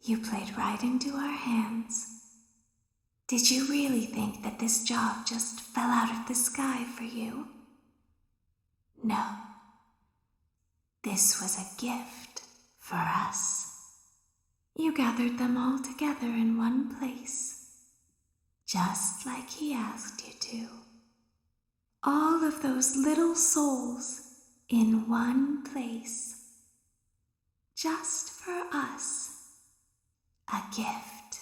You played right into our hands. Did you really think that this job just fell out of the sky for you? No. This was a gift for us. You gathered them all together in one place, just like he asked you to. All of those little souls in one place, just for us. A gift.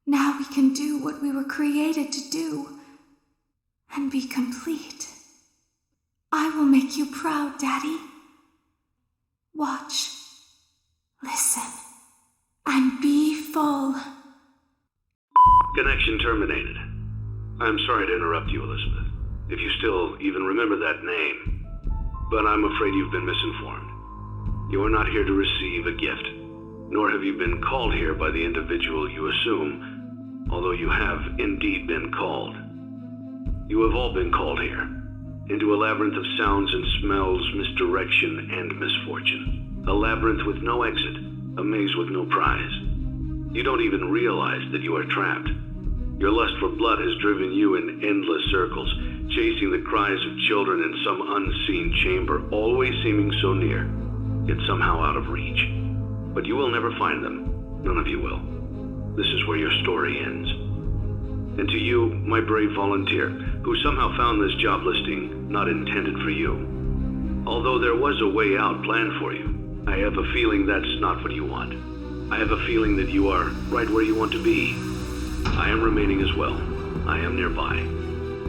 Now we can do what we were created to do and be complete. I will make you proud, Daddy. Watch, listen, and be full. Connection terminated. I'm sorry to interrupt you, Elizabeth, if you still even remember that name. But I'm afraid you've been misinformed. You are not here to receive a gift, nor have you been called here by the individual you assume, although you have indeed been called. You have all been called here, into a labyrinth of sounds and smells, misdirection, and misfortune. A labyrinth with no exit, a maze with no prize. You don't even realize that you are trapped. Your lust for blood has driven you in endless circles, chasing the cries of children in some unseen chamber, always seeming so near, yet somehow out of reach. But you will never find them. None of you will. This is where your story ends. And to you, my brave volunteer, who somehow found this job listing not intended for you. Although there was a way out planned for you, I have a feeling that's not what you want. I have a feeling that you are right where you want to be. I am remaining as well. I am nearby.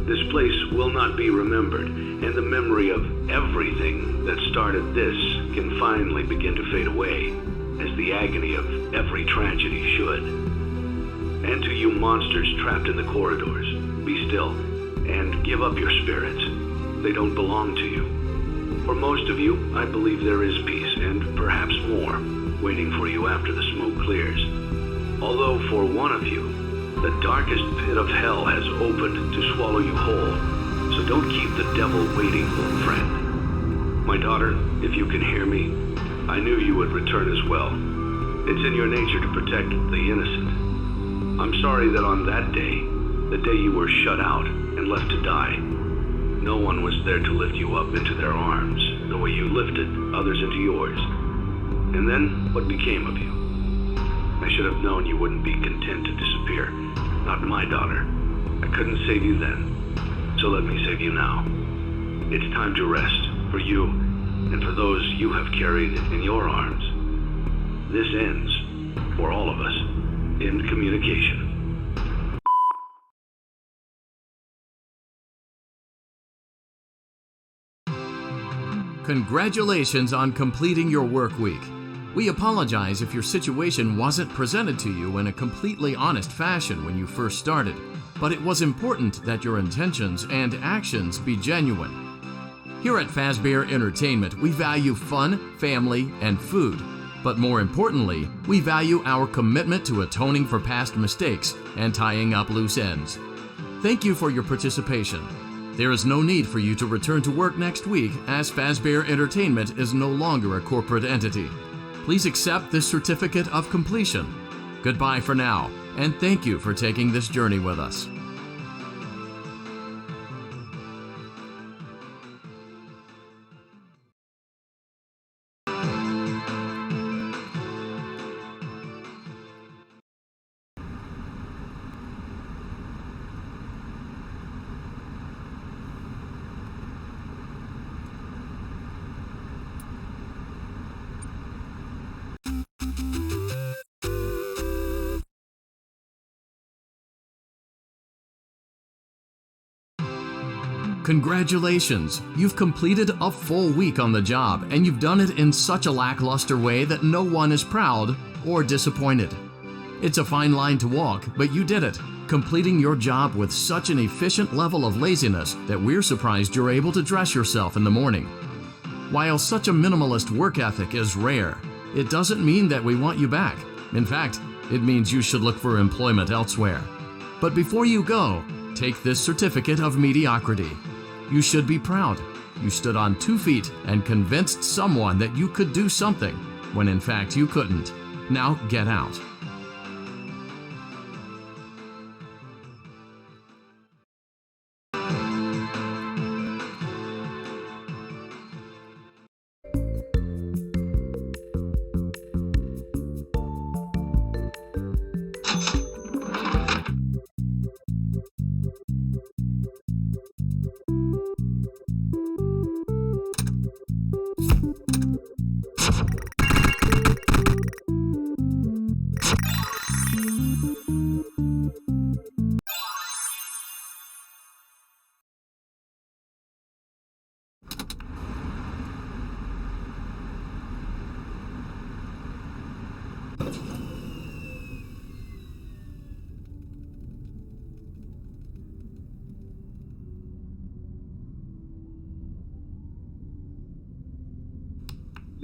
This place will not be remembered, and the memory of everything that started this can finally begin to fade away, as the agony of every tragedy should. And to you monsters trapped in the corridors, be still, and give up your spirits. They don't belong to you. For most of you, I believe there is peace, and perhaps more, waiting for you after the smoke clears. Although for one of you, the darkest pit of hell has opened to swallow you whole. So don't keep the devil waiting, old friend. My daughter, if you can hear me, I knew you would return as well. It's in your nature to protect the innocent. I'm sorry that on that day, the day you were shut out and left to die, no one was there to lift you up into their arms the way you lifted others into yours. And then, what became of you? I should have known you wouldn't be content to disappear. Not my daughter. I couldn't save you then, so let me save you now. It's time to rest, for you, and for those you have carried in your arms. This ends, for all of us, in communication. Congratulations on completing your work week. We apologize if your situation wasn't presented to you in a completely honest fashion when you first started, but it was important that your intentions and actions be genuine. Here at Fazbear Entertainment, we value fun, family, and food. But more importantly, we value our commitment to atoning for past mistakes and tying up loose ends. Thank you for your participation. There is no need for you to return to work next week, as Fazbear Entertainment is no longer a corporate entity. Please accept this certificate of completion. Goodbye for now, and thank you for taking this journey with us. Congratulations! You've completed a full week on the job, and you've done it in such a lackluster way that no one is proud or disappointed. It's a fine line to walk, but you did it, completing your job with such an efficient level of laziness that we're surprised you're able to dress yourself in the morning. While such a minimalist work ethic is rare, it doesn't mean that we want you back. In fact, it means you should look for employment elsewhere. But before you go, take this certificate of mediocrity. You should be proud. You stood on 2 feet and convinced someone that you could do something when in fact you couldn't. Now get out.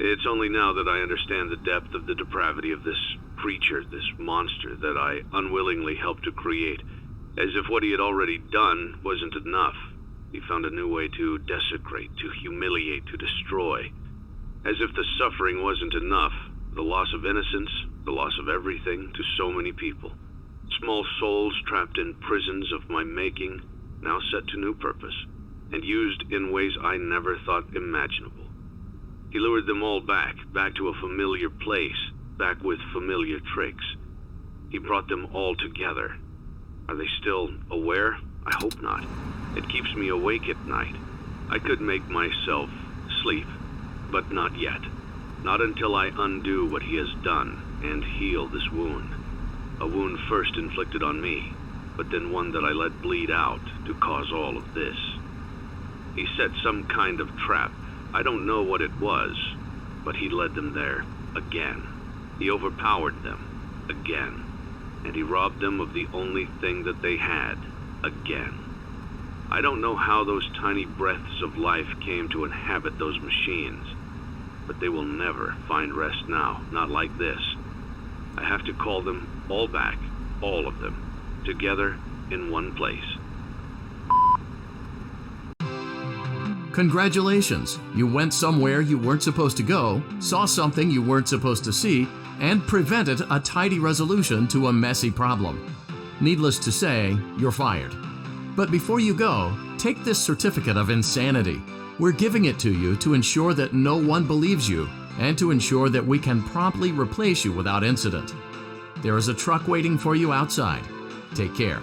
It's only now that I understand the depth of the depravity of this creature, this monster that I unwillingly helped to create. As if what he had already done wasn't enough. He found a new way to desecrate, to humiliate, to destroy. As if the suffering wasn't enough, the loss of innocence, the loss of everything to so many people. Small souls trapped in prisons of my making, now set to new purpose, and used in ways I never thought imaginable. He lured them all back to a familiar place, back with familiar tricks. He brought them all together. Are they still aware? I hope not. It keeps me awake at night. I could make myself sleep, but not yet. Not until I undo what he has done and heal this wound. A wound first inflicted on me, but then one that I let bleed out to cause all of this. He set some kind of trap. I don't know what it was, but he led them there, again. He overpowered them, again. And he robbed them of the only thing that they had, again. I don't know how those tiny breaths of life came to inhabit those machines, but they will never find rest now, not like this. I have to call them all back, all of them, together in one place. Congratulations! You went somewhere you weren't supposed to go, saw something you weren't supposed to see, and prevented a tidy resolution to a messy problem. Needless to say, you're fired. But before you go, take this certificate of insanity. We're giving it to you to ensure that no one believes you, and to ensure that we can promptly replace you without incident. There is a truck waiting for you outside. Take care.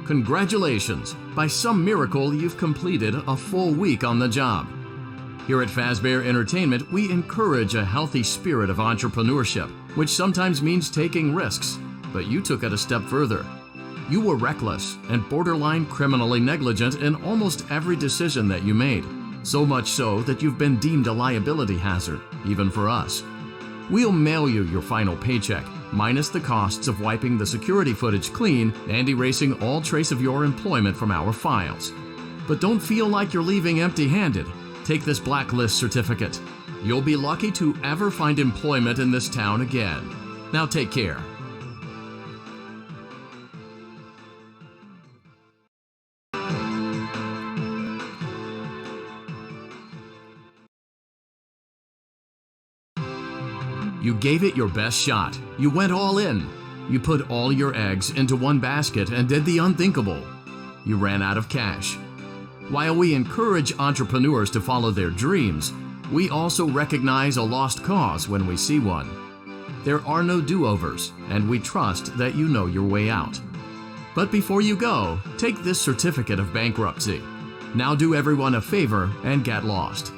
Congratulations! By some miracle, you've completed a full week on the job. Here at Fazbear Entertainment, we encourage a healthy spirit of entrepreneurship, which sometimes means taking risks, but you took it a step further. You were reckless and borderline criminally negligent in almost every decision that you made, so much so that you've been deemed a liability hazard, even for us. We'll mail you your final paycheck, minus the costs of wiping the security footage clean and erasing all trace of your employment from our files. But don't feel like you're leaving empty-handed. Take this blacklist certificate. You'll be lucky to ever find employment in this town again. Now take care. You gave it your best shot. You went all in. You put all your eggs into one basket and did the unthinkable. You ran out of cash. While we encourage entrepreneurs to follow their dreams, we also recognize a lost cause when we see one. There are no do-overs, and we trust that you know your way out. But before you go, take this certificate of bankruptcy. Now do everyone a favor and get lost.